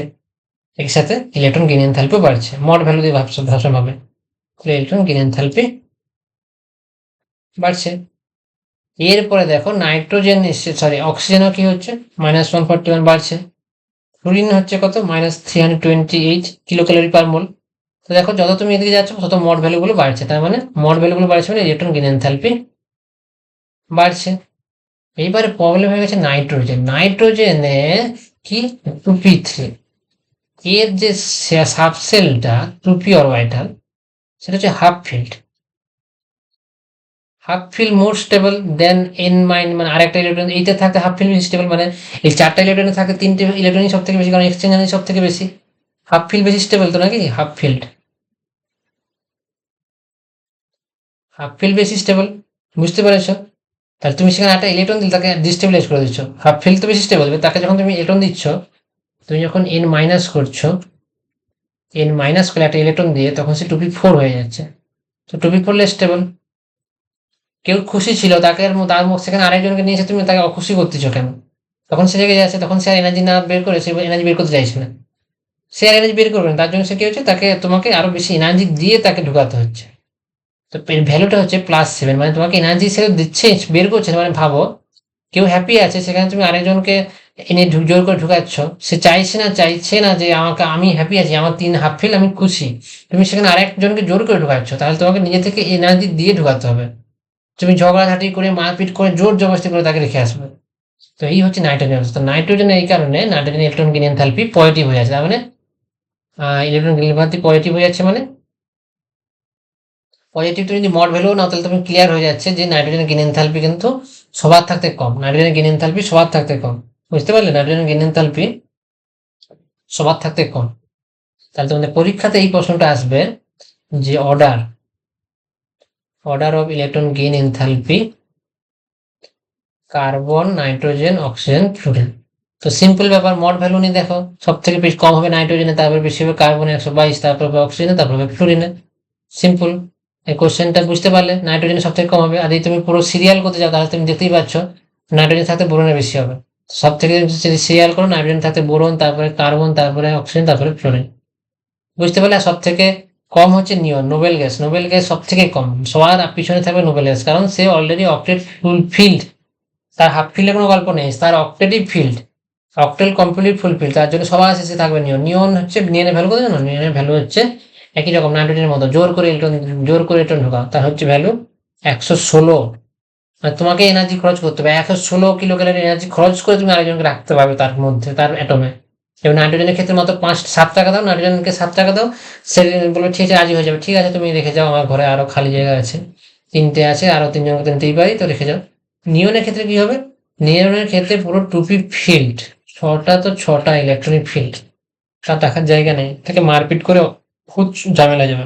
Speaker 1: এর সাথে ইলেকট্রন গেইন এনথালপিও বাড়ছে। মড ভ্যালু দিয়ে ভাবছো ভাবে, ইলেকট্রন গেইন এনথালপি বাড়ছে। এরপরে দেখো নাইট্রোজেন এসছে, সরি অক্সিজেনও কি হচ্ছে, -141 বাড়ছে। ফ্লুরিন হচ্ছে কত, -328 কিলো ক্যালোরি পার মোল। তো দেখো যত তুমি এদিকে যাচ্ছ তত মড ভ্যালুগুলো বাড়ছে, তার মানে মড ভ্যালুগুলো বাড়ছে মানে ইলেকট্রন গেইন এনথালপি বাড়ছে। এইবারে প্রবলেম হয়ে গেছে নাইট্রোজেন। নাইট্রোজেনে কি, 2p3, এর যে সাবসেলটা 2p অরবিটাল, সেটা হচ্ছে হাফ ফিল্ড। হাফ ফিল্ড মোর স্টেবল দেন এন মাইন, মানে আরেকটা ইলেকট্রন এইটা থাকতে হাফ ফিল্ড স্টেবল, মানে এই 4টা ইলেকট্রনে থাকে 3টে ইলেকট্রনই সব থেকে বেশি, কারণ এক্সচেঞ্জ এনার্জি সব থেকে বেশি। হাফ ফিল্ড বেশি স্টেবল তো নাকি, হাফ ফিল্ড, হাফ ফিল্ড বেশি স্টেবল। বুঝতে পেরেছো? তাহলে তুমি সেখানে একটা ইলেকট্রন দিলে তাকে ডিস্টেবিলাইজ করে দিচ্ছ, হাফ ফিল্ড তো বেশি স্টেবল, তাকে যখন তুমি ইলেকট্রন দিচ্ছ, তুমি যখন n মাইনাস করছো, n মাইনাস করলে একটা ইলেকট্রন দিয়ে, তখন সে 2p4 হয়ে যাচ্ছে। তো 2p4 লেস স্টেবল। কেউ খুশি ছিল, তাকে তার সেখানে আরেকজনকে নিয়েছে, তুমি তাকে অখুশি করতেছো কেন? তখন সে জায়গায় যাচ্ছে, তখন সে আর এনার্জি না বের করে, সে এনার্জি বের করতে চাইছে না, সে আর এনার্জি বের করবে না, তার জন্য সে কি হচ্ছে, তাকে তোমাকে আরো বেশি এনার্জি দিয়ে তাকে ঢুকাতে হচ্ছে। তো এর ভ্যালুটা হচ্ছে +7, মানে তোমাকে এনার্জি সে দিচ্ছে, বের করছে না। মানে ভাবো, কেউ হ্যাপি আছে, সেখানে তুমি আরেকজনকে এনে জোর করে ঢুকাচ্ছ, সে চাইছে না যে আমাকে, আমি হ্যাপি আছি, আমার 3 হাফ ফিল, আমি খুশি, তুমি সেখানে আরেকজনকে জোর করে ঢুকাচ্ছ, তাহলে তোমাকে নিজে থেকে এনার্জি দিয়ে ঢুকাতে হবে। তুমি ঝগড়াঝাটি করে, মারপিট করে, জোর জবরদস্তি করে তাকে রেখে আসবে। তো এই হচ্ছে নাইট্রোজেন অবস্থা। নাইট্রোজেন এই কারণে, nitrogen electron gain enthalpy positive হয়ে আছে, তার মানে ইলেকট্রন গেইন এনথালপি পজিটিভ হয়ে যাচ্ছে, মানে পজিটিভ। তুমি যদি মড ভ্যালু নাও, তাহলে তুমি ক্লিয়ার হয়ে যাচ্ছে যে নাইট্রোজেন গেইন এনথালপি কিন্তু সবার থাকতে কম, নাইট্রোজেন গেইন এনথালপি সবার থাকতে কম। বুঝতে পারলে? নাইট্রোজেন গেইন এনথালপি সবার থাকতে কম। তাহলে তোমাদের পরীক্ষাতে এই প্রশ্নটা আসবে যে order of electron gain enthalpy carbon, nitrogen, oxygen, fluorine. তো সিম্পল ব্যাপার, মড ভ্যালু নিয়ে দেখো, সব থেকে বেশি কম হবে নাইট্রোজেনে, তারপরে বেশি হবে কার্বনে 122, তারপর হবে অক্সিজেনে, তারপর হবে ফ্লুরিনে। সিম্পল। এই কোশ্চেনটা বুঝতে পারলে, নাইট্রোজেন সব থেকে কম হবে। আর যদি তুমি পুরো সিরিয়াল করতে যাও, তাহলে তুমি দেখতেই পাচ্ছ নাইট্রোজেন থাকতে বোরনের বেশি হবে। সব থেকে যদি সিরিয়াল করো, নাইট্রোজেন থাকতে বোরন, তারপরে কার্বন, তারপরে অক্সিজেন, তারপরে ফ্লোরিন। বুঝতে পারলে? সব থেকে কম হচ্ছে নিয়ন, নোবেল গ্যাস। নোবেল গ্যাস সব থেকে কম, সবার পিছনে থাকবে নোবেল গ্যাস, কারণ সে অলরেডি অক্টেট ফুলফিল্ড, তার হাফ ফিল্ডে কোনো গল্প নেই, তার অক্টেটিভ ফিল্ড, অক্টেল কমপ্লিট ফুলফিল, তার জন্য সবার শেষে থাকবে নিয়ন। নিয়ন হচ্ছে, নিয়নের ভ্যালু কত জানো? নিয়নের ভ্যালু হচ্ছে একই রকম নাইট্রোজেনের মতো, জোর করে ইলেকট্রন ঢোকা, তার হচ্ছে ভ্যালু 116। আর তোমাকে এনার্জি খরচ করতে হবে 116 কিলো ক্যালোরি এনার্জি খরচ করে তুমি আরেকজনকে রাখতে পারবে তার মধ্যে, তার অ্যাটমে। এবং নাইট্রোজেনের ক্ষেত্রে মাত্র 5-7 টাকা দাও, নাইট্রোজেনকে 7 টাকা দাও, সে বলবে ঠিক আছে, রাজি হয়ে যাবে, ঠিক আছে তুমি রেখে যাও, আমার ঘরে আরো খালি জায়গা আছে, 3টে আছে, আরো 3জনকে তো নিতেই পারি, তো রেখে যাও। নিয়নের ক্ষেত্রে কি হবে? নিয়নের ক্ষেত্রে পুরো টুপি ফিল্ড, 6টা তো 6টা ইলেকট্রনিক ফিল্ড, তার রাখার জায়গা নেই, তাকে মারপিট করে খুব ঝামেলা যাবে।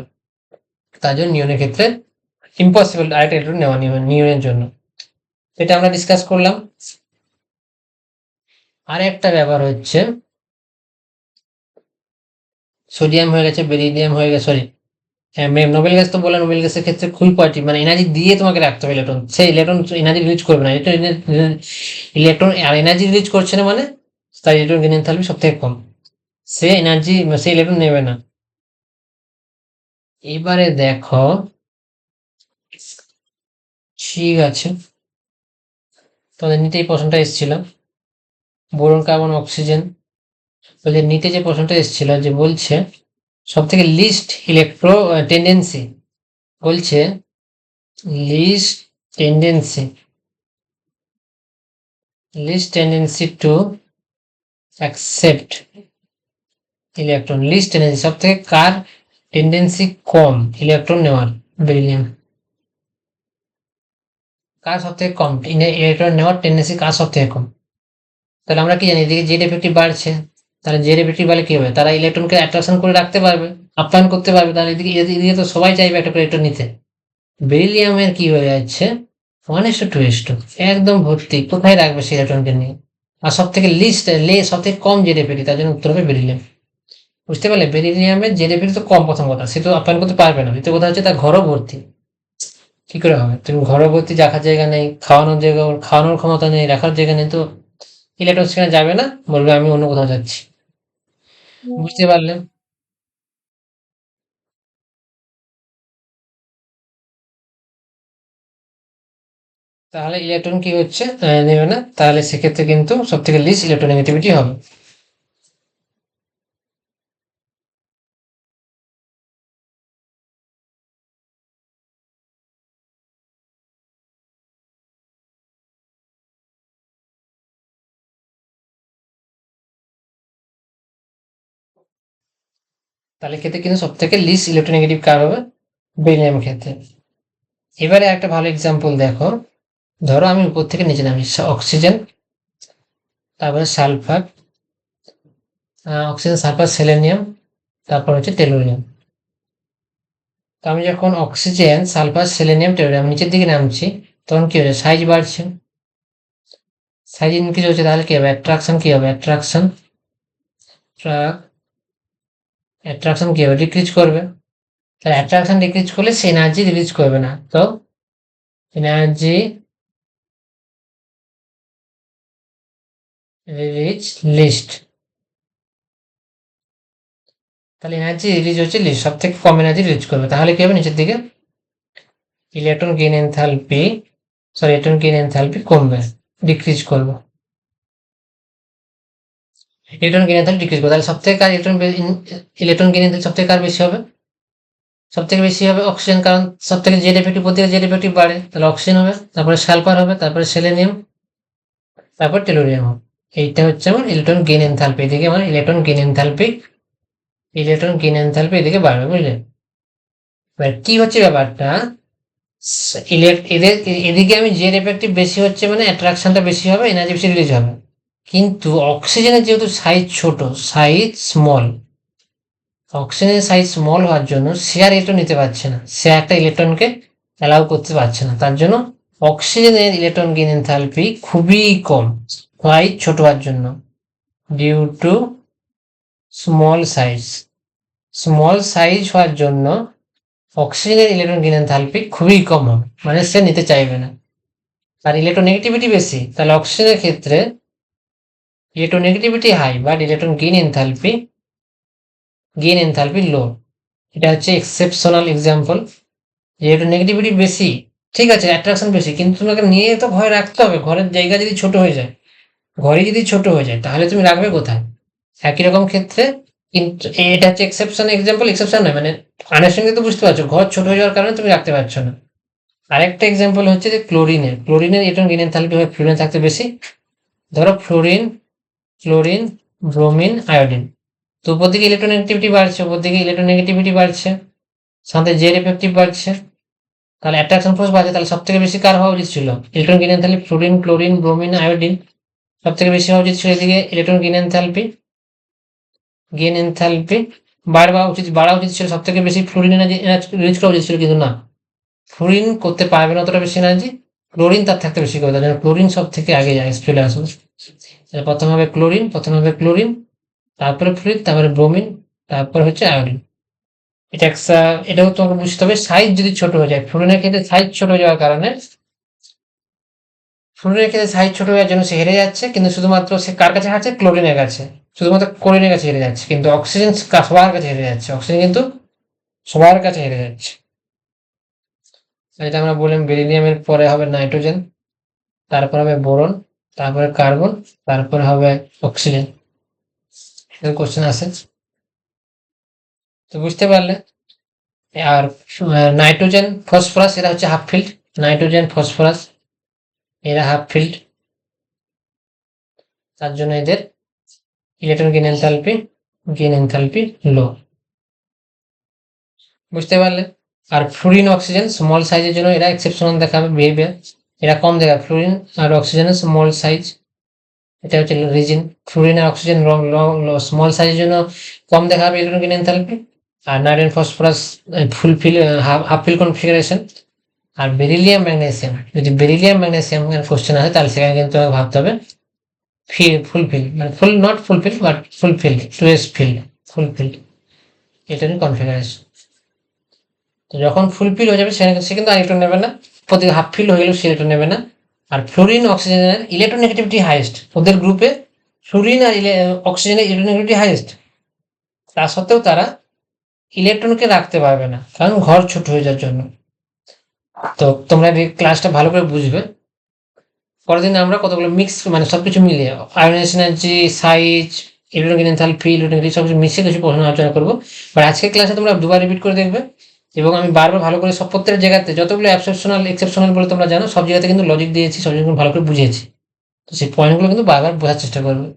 Speaker 1: তার জন্য নিয়নের ক্ষেত্রে ইম্পসিবল আরেকটা ইলেকট্রন নেওয়া নিয়নের জন্য। এটা আমরা ডিসকাস করলাম। আর একটা ব্যাপার হচ্ছে, সোডিয়াম হয়ে গেছে, বেরিলিয়াম হয়ে গেছে, সরি, হ্যাঁ নোবেল গ্যাস তো বললাম, নোবেল গ্যাসের ক্ষেত্রে খুবই পজিটিভ, মানে এনার্জি দিয়ে তোমাকে রাখতে হবে ইলেকট্রন, সেই ইলেকট্রন এনার্জি রিলিজ করবে না, ইলেকট্রন আর এনার্জি রিলিজ করছে না, মানে তার ইলেকট্রন গেইন এনথালপি সব থেকে কম, সে এনার্জি, সে ইলেকট্রন নেবে না। এবারে দেখো, ঠিক আছে, তোমাদের নিতে এই প্রশ্নটা এসেছিল, বোরন, কার্বন, অক্সিজেন, ওদের নিতে যে প্রশ্নটা এসেছিল, যে বলছে সব থেকে লিস্ট ইলেকট্রো টেন্ডেন্সি, বলছে least tendency, to accept electron, least tendency, সব থেকে কার টেন্ডেন্সি কম ইলেকট্রন নেওয়ার, বেরিলিয়াম। কার সব থেকে কম ইলেকট্রন নেওয়ার টেন্ডেন্সি, কার সব থেকে কম? তাহলে আমরা কি জানি, এদিকে জেড এফেক্টিভ বাড়ছে, তাহলে জেড এফেক্টিভ বাড়লে কি হবে, তারা ইলেকট্রনকে অ্যাট্রাকশন করে রাখতে পারবে, আপ্যায়ন করতে পারবে, তাহলে এদিকে তো সবাই চাইবে একটা করে ইলেকট্রন নিতে। বেরিলিয়ামের কি হয়ে যাচ্ছে, 1:2:2, একদম ভর্তি, কোথায় রাখবে সেই ইলেকট্রনকে নিয়ে? আর সব থেকে সব থেকে কম জেড এফেক্টিভ, তার জন্য উত্তর হবে বেরিলিয়াম। বুঝতে পারলে? বেরিলিয়ামের জেড এফেক্টিভ তো কম, প্রথম কথা, সে তো আপ্যায়ন করতে পারবে না, দ্বিতীয় কথা হচ্ছে তার ঘরও ভর্তি, কি করে হবে? তুমি ঘরও ভর্তি, রাখার জায়গা নেই, খাওয়ানোর ক্ষমতা নেই, রাখার জায়গা নেই, তো ইলেকট্রন সেখানে যাবে না, বলবে আমি অন্য কোথাও যাচ্ছি। বুঝতে পারলে? তাহলে ইলেকট্রন কি হচ্ছে, নেবে না, তাহলে সেক্ষেত্রে কিন্তু সব থেকে লিস্ট ইলেকট্রোনেগেটিভিটি হবে। তাহলে ক্ষেত্রে কিন্তু সব থেকে লিস্ট ইলেকট্রোনেগেটিভ কার হবে, বেরিলিয়াম ক্ষেত্রে। এবারে একটা ভালো এক্সাম্পল দেখো, ধরো আমি উপর থেকে নিচে নামি, অক্সিজেন, তারপরে সালফার, অক্সিজেন, সালফার, সেলেনিয়াম, তারপর হচ্ছে টেলুরিয়াম। তো আমি যখন অক্সিজেন, সালফার, সেলেনিয়াম, টেলুরিয়াম নিচের দিকে নামছি, তখন কি হচ্ছে, সাইজ বাড়ছে, সাইজ ইনক্রিজ হচ্ছে, তাহলে কি হবে, অ্যাট্রাকশন কি হবে, অ্যাট্রাকশন কি হবে, ডিক্রিজ করবে। তাহলে অ্যাট্রাকশন ডিক্রিজ করলে সে এনার্জি রিলিজ করবে না, তো এনার্জি রিলিজ লিস্ট, তাহলে এনার্জি রিলিজ হচ্ছে লিস্ট, সব থেকে কম এনার্জি রিলিজ করবে। তাহলে কি হবে, নিচের দিকে electron gain enthalpy, electron gain enthalpy কমবে, ডিক্রিজ করবে, ইলেকট্রন গেইন এনথালপি ডিক্রিজ করবে। তাহলে সব থেকে কার ইলেকট্রন গেইন এনথালপি সব থেকে কার বেশি হবে, সব থেকে বেশি হবে অক্সিজেন, কারণ সব থেকে জেড এফেক্টিভ, প্রত্যেকে জেড এফেক্টিভ বাড়ে, তাহলে অক্সিজেন হবে, তারপরে সালফার হবে, তারপরে সেলেনিয়াম, তারপর টেলোরিয়াম হবে। এইটা হচ্ছে আমার ইলেকট্রন গেইন এনথালপি, এদিকে আমার ইলেকট্রন গেইন এনথালপি এদিকে বাড়বে, বুঝলে। এবার কি হচ্ছে ব্যাপারটা, এদিকে আমি জেড এফেক্টিভ বেশি হচ্ছে মানে অ্যাট্রাকশনটা বেশি হবে, এনার্জি বেশি রিলিজ হবে, কিন্তু অক্সিজেনের যেহেতু সাইজ ছোট, সাইজ স্মল, অক্সিজেনের সাইজ স্মল হওয়ার জন্য সে আর ইলেকট্রন নিতে পারছে না, সে একটা ইলেকট্রনকে অ্যালাউ করতে পারছে না, তার জন্য অক্সিজেনের ইলেকট্রন গেইন এনথালপি খুবই কম, সাইজ ছোট হওয়ার জন্য, ডিউ টু স্মল সাইজ হওয়ার জন্য অক্সিজেনের ইলেকট্রন গেইন এনথালপি খুবই কম হবে, মানে সে নিতে চাইবে না। আর ইলেকট্রোনেগেটিভিটি বেশি, তাহলে অক্সিজেনের ক্ষেত্রে electronegativity high, but electron gain enthalpy low. এটা হচ্ছে এক্সেপশনাল এক্সাম্পল। ইলেকট্রোনেগেটিভিটি বেশি, ঠিক আছে, অ্যাট্রাকশন বেশি, কিন্তু তোমাকে নিয়ে তো ঘরে রাখতে হবে, ঘরের জায়গা যদি ছোট হয়ে যায়, তাহলে তুমি রাখবে কোথায়, একই রকম ক্ষেত্রে। কিন্তু এটা হচ্ছে এক্সেপশন নয়, মানে আন্ডারস্ট্যান্ডিং তো বুঝতে পারছো, ঘর ছোট হয়ে যাওয়ার কারণে তুমি রাখতে পারছো না। আরেকটা এক্সাম্পল হচ্ছে যে ক্লোরিনের ইলেকট্রন গেইন এনথালপি হয় ফ্লোরিন থাকতে বেশি। ধরো ফ্লোরিন, ক্লোরিন, ব্রোমিন, আয়োডিন, তো উপর দিকে ইলেকট্রন নেগেটিভিটি বাড়ছে, সাথে জেড এফেক্টিভ বাড়ছে, তাহলে অ্যাট্রাকশন ফোর্স বাড়ছে, তাহলে সব থেকে বেশি কার হওয়া উচিত ছিল, electron gain enthalpy fluorine, chlorine, bromine, iodine সব থেকে বেশি হওয়া উচিত ছিল। এদিকে ইলেকট্রন গেইন এনথালপি বাড়া উচিত ছিল, সব থেকে বেশি ফ্লোরিন এনার্জি রিলিজ করা উচিত ছিল, কিন্তু না, ফ্লোরিন করতে পারবে না অতটা বেশি এনার্জি, ক্লোরিন তার থাকতে বেশি করবে, তার জন্য ক্লোরিন সব থেকে আগে চলে আসবে। প্রথম হবে ক্লোরিন, তারপরে ফ্লুইড, তারপরে ব্রোমিন, তারপর হচ্ছে আয়োডিন। এটাও তোমাকে বুঝতে হবে, সাইজ যদি ছোট হয়ে যায়, ফ্লোরিনের ক্ষেত্রে সাইজ ছোট হয়ে যাওয়ার কারণে, সে হেরে যাচ্ছে, কিন্তু শুধুমাত্র সে কার কাছে হারছে, ক্লোরিনের কাছে, শুধুমাত্র ক্লোরিনের কাছে হেরে যাচ্ছে, কিন্তু অক্সিজেন সবার কাছে হেরে যাচ্ছে, অক্সিজেন কিন্তু সবার কাছে হেরে যাচ্ছে। এটা আমরা বললাম, বেরিলিয়ামের পরে হবে নাইট্রোজেন, তারপর হবে বোরন, তারপরে কার্বন, তারপরে হবে অক্সিজেন। কোশ্চেন আসে, তো বুঝতে পারলে। আর নাইট্রোজেন, ফসফরাস, এরা হচ্ছে হাফ ফিল্ড, নাইট্রোজেন, ফসফরাস এরা হাফ ফিল্ড, তার জন্য এদের ইলেকট্রন গেইন এনথালপি লো, বুঝতে পারলে। আর ফ্লোরিন, অক্সিজেন স্মল সাইজের জন্য এরা এক্সেপশনাল দেখাবে বিহেভিয়ার, এরা কম দেখাবে, ফ্লোরিন আর অক্সিজেনের স্মল সাইজ, এটা হচ্ছে রিজন। ফ্লোরিন আর অক্সিজেন স্মল সাইজের জন্য কম দেখাবে ইলেকট্রন গেইন এনথালপি, আর nitrogen, phosphorus fulfill half fill configuration. আর বেরিলিয়াম ম্যাগনেসিয়াম, যদি বেরিলিয়াম ম্যাগনেসিয়াম কোশ্চেন আসে, তাহলে সেখানে কিন্তু ভাবতে হবে ফুলফিল, মানে not fulfill but fulfill, 2s filled, fulfill electronic configuration. তো যখন ফুলফিল হয়ে যাবে সে কিন্তু আর ইলেকট্রন নেবে না, প্রতি হাফ ফিল হয়ে গেলেও সে ইলেকট্রন নেবে না। আর ফ্লোরিন, অক্সিজেনের ইলেকট্রোনেগেটিভিটি হাইয়েস্ট, ওদের গ্রুপে ফ্লোরিন আর অক্সিজেনের ইলেকট্রোনেগেটিভিটি হাইয়েস্ট, তা সত্ত্বেও তারা ইলেকট্রনকে রাখতে পারবে না, কারণ ঘর ছোট হয়ে যাওয়ার জন্য। তো তোমরা এই ক্লাসটা ভালো করে বুঝবে, পরের দিন আমরা কতগুলো মিক্স, মানে সবকিছু মিলিয়ে ionization energy, size, electron gain enthalpy, electronegativity সবকিছু মিশিয়ে কিছু প্রশ্ন আলোচনা করবো। বাট আজকের ক্লাসে তোমরা দুবার রিপিট করে দেখবে, এবং আমি বারবার ভালো করে সব প্রত্যেক জায়গাতে যতগুলো এক্সেপশনাল বলে তোমরা জানো, সব জায়গাতে কিন্তু লজিক দিয়েছি, সব জায়গায় ভালো করে বুঝিয়েছি, তো সেই পয়েন্টগুলো কিন্তু বারবার বোঝার চেষ্টা করবে।